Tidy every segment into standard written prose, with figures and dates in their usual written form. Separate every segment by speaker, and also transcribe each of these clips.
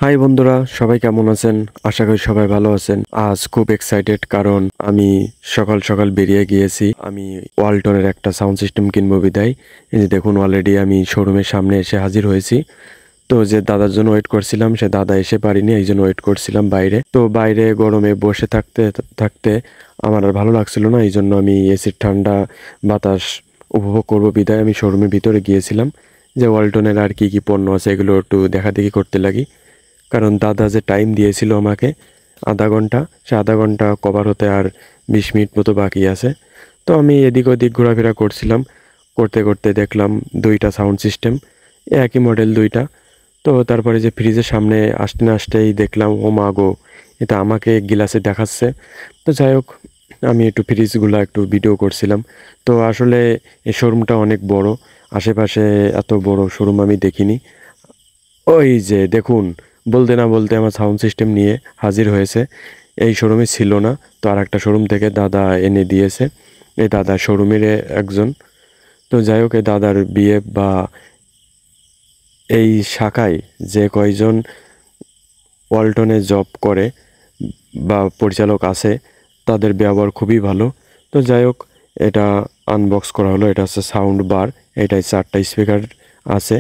Speaker 1: High বন্ধুরা, সবাই কেমন আছেন? আশা করি সবাই ভালো আছেন। আজ খুব এক্সাইটেড কারণ আমি সকাল সকাল বেরিয়ে গিয়েছি। আমি ওয়ালটনের একটা সাউন্ড সিস্টেম কিনবো বিদায়। এই যে দেখুন, অলরেডি আমি শোরুমের সামনে এসে হাজির হয়েছি। তো যে দাদার জন্য ওয়েট করছিলাম, সে দাদা এসে পারিনি, এই জন্য ওয়েট করছিলাম বাইরে। তো বাইরে গরমে বসে থাকতে থাকতে আমার আর ভালো লাগছিল না, এই জন্য আমি এসির ঠান্ডা বাতাস উপভোগ করবো বিদায় আমি শোরুমের ভিতরে গিয়েছিলাম, যে ওয়ালটনের আর কি কি পণ্য আছে এগুলো একটু দেখাদেখি করতে লাগি। কারণ দাদা যে টাইম দিয়েছিল আমাকে আধা ঘন্টা, সে আধা ঘন্টা কভার হতে আর 20 মিনিট মতো বাকি আছে। তো আমি এদিক ওদিক ঘোরাফেরা করছিলাম, করতে করতে দেখলাম দুইটা সাউন্ড সিস্টেম, একই মডেল দুইটা। তো তারপরে যে ফ্রিজের সামনে আসতে না আসতেই দেখলাম, ও মা গো, এটা আমাকে গিলাসে দেখাচ্ছে। তো যাই হোক, আমি একটু ফ্রিজগুলো একটু ভিডিও করছিলাম। তো আসলে এই শোরুমটা অনেক বড়, আশেপাশে এত বড় শোরুম আমি দেখিনি। ওই যে দেখুন, বলতে না বলতে আমার সাউন্ড সিস্টেম নিয়ে হাজির হয়েছে। এই শোরুমে ছিল না, তো আর একটা শোরুম থেকে দাদা এনে দিয়েছে। এই দাদা শোরুমের একজন। তো যাই হোক, এই দাদার বিয়ে বা এই শাখায় যে কয়জন ওয়ালটনে জব করে বা পরিচালক আছে, তাদের ব্যবহার খুবই ভালো। তো যাই হোক, এটা আনবক্স করা হলো। এটা হচ্ছে সাউন্ড বার, এটাই 4টা স্পিকার আছে।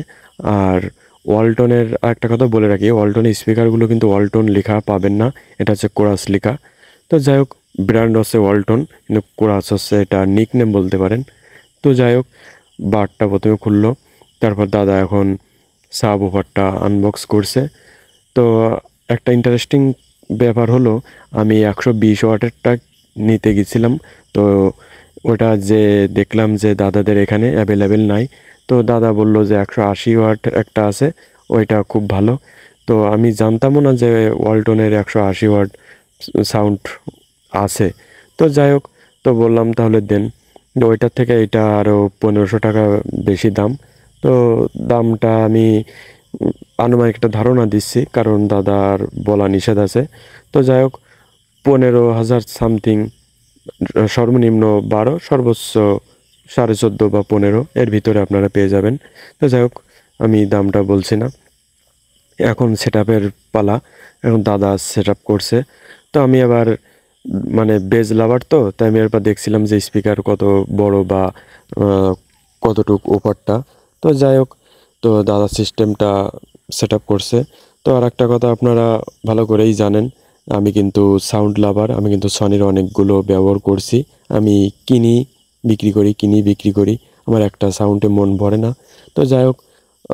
Speaker 1: আর ওয়ালটনের একটা কথা বলে রাখি, ওয়ালটনের স্পিকারগুলো কিন্তু ওয়ালটন লেখা পাবেন না, এটা হচ্ছে কোরাস লেখা। তো যাই হোক, ব্র্যান্ড হচ্ছে ওয়ালটন, কিন্তু কোরাস হচ্ছে এটা নিকনেম বলতে পারেন। তো যাই হোক, বারটা প্রথমে খুললো, তারপর দাদা এখন সাব ওভারটা আনবক্স করছে। তো একটা ইন্টারেস্টিং ব্যাপার হলো, আমি 120 ওয়াটেরটা নিতে গেছিলাম। তো ওটা যে দেখলাম যে দাদাদের এখানে অ্যাভেলেবেল নাই। তো দাদা বলল যে 180 ওয়াট একটা আছে, ওইটা খুব ভালো। তো আমি জানতামও না যে ওয়ালটনের 180 ওয়াট সাউন্ড আছে। তো যাই হোক, তো বললাম তাহলে দেন। তো ওইটার থেকে এটা আরও 1500 টাকা বেশি দাম। তো দামটা আমি আনুমানিক একটা ধারণা দিচ্ছি, কারণ দাদার বলা নিষেধ আছে। তো যাই হোক, 15,000 সামথিং, সর্বনিম্ন 12, সর্বোচ্চ 14.5 বা 15 এর ভিতরে আপনারা পেয়ে যাবেন। তো যাই হোক, আমি দামটা বলছি না। এখন সেট আপের পালা, এখন দাদা সেট আপ করছে। তো আমি আবার মানে বেজ লাভার, তো তাই আমি এরপর দেখছিলাম যে স্পিকার কত বড় বা কতটুক ওপারটা। তো যাই হোক, তো দাদা সিস্টেমটা সেট আপ করছে। তো আর একটা কথা আপনারা ভালো করেই জানেন, আমি কিন্তু সাউন্ড লাভার, আমি কিন্তু সনির অনেকগুলো ব্যবহার করছি। আমি কিনি বিক্রি করি, কিনি বিক্রি করি, আমার একটা সাউন্ডে মন ভরে না। তো যাই হোক,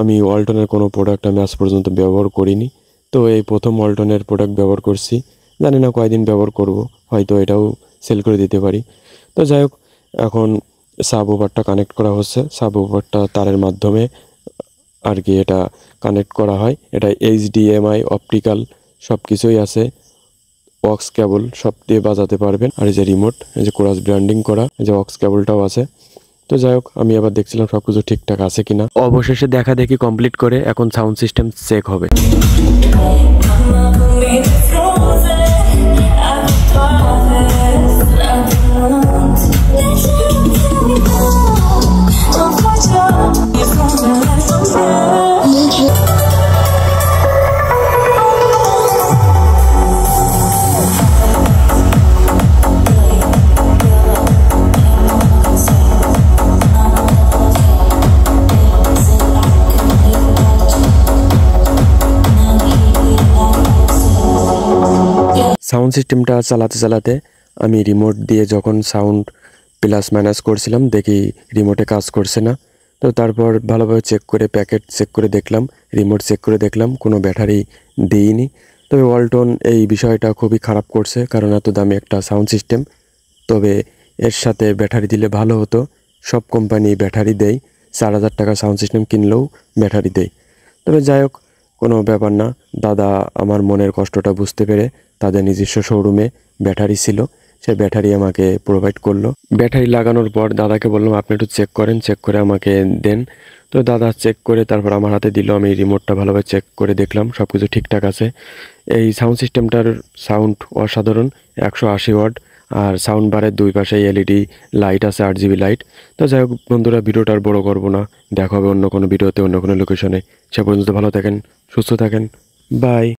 Speaker 1: আমি ওয়ালটনের কোনো প্রোডাক্ট আমি আজ পর্যন্ত ব্যবহার করিনি। তো এই প্রথম ওয়ালটনের প্রোডাক্ট ব্যবহার করছি, জানি না কয়দিন ব্যবহার করব, হয়তো এটাও সেল করে দিতে পারি। তো যাই হোক, এখন সাব ওভারটা কানেক্ট করা হচ্ছে। সাব ওভারটা তারের মাধ্যমে আর কি এটা কানেক্ট করা হয়। এটা এইচডিএমআই, অপটিক্যাল সব কিছুই আছে, অক্স কেবল সব দিয়ে বাজাতে পারবেন। আর এই যে রিমোট, এই যে কোরাস ব্র্যান্ডিং করা, এই যে অক্স কেবলটাও আছে। তো যাই হোক, আমি আবার দেখছিলাম সব কিছু ঠিকঠাক আছে কিনা। অবশেষে দেখা দেখি কমপ্লিট করে এখন সাউন্ড সিস্টেম চেক হবে। সাউন্ড সিস্টেমটা চালাতে চালাতে আমি রিমোট দিয়ে যখন সাউন্ড প্লাস মাইনাস করছিলাম, দেখি রিমোটে কাজ করছে না। তো তারপর ভালোভাবে চেক করে, প্যাকেট চেক করে দেখলাম, রিমোট চেক করে দেখলাম, কোনো ব্যাটারি দিইনি। তবে ওয়ালটন এই বিষয়টা খুবই খারাপ করছে, কারণ এত দামি একটা সাউন্ড সিস্টেম, তবে এর সাথে ব্যাটারি দিলে ভালো হতো। সব কোম্পানি ব্যাটারি দেয়, 4,000 টাকা সাউন্ড সিস্টেম কিনলেও ব্যাটারি দেয়। তবে যাই হোক, কোনো ব্যাপার না। দাদা আমার মনের কষ্টটা বুঝতে পেরে তাদের নিজস্ব শোরুমে ব্যাটারি ছিল, সে ব্যাটারি আমাকে প্রোভাইড করলো। ব্যাটারি লাগানোর পর দাদাকে বললাম আপনি একটু চেক করেন, চেক করে আমাকে দেন। তো দাদা চেক করে তারপর আমার হাতে দিল। আমি রিমোটটা ভালোভাবে চেক করে দেখলাম সব কিছু ঠিকঠাক আছে। এই সাউন্ড সিস্টেমটার সাউন্ড অসাধারণ, 180 ওয়াট। আর সাউন্ড বারের দুই পাশে এলইডি লাইট আছে, 8 জিবি লাইট। তো যাই হোক বন্ধুরা, ভিডিওটা আর বড় করবো না, দেখা হবে অন্য কোনো ভিডিওতে, অন্য কোনো লোকেশনে। সে পর্যন্ত ভালো থাকেন, সুস্থ থাকেন, বাই।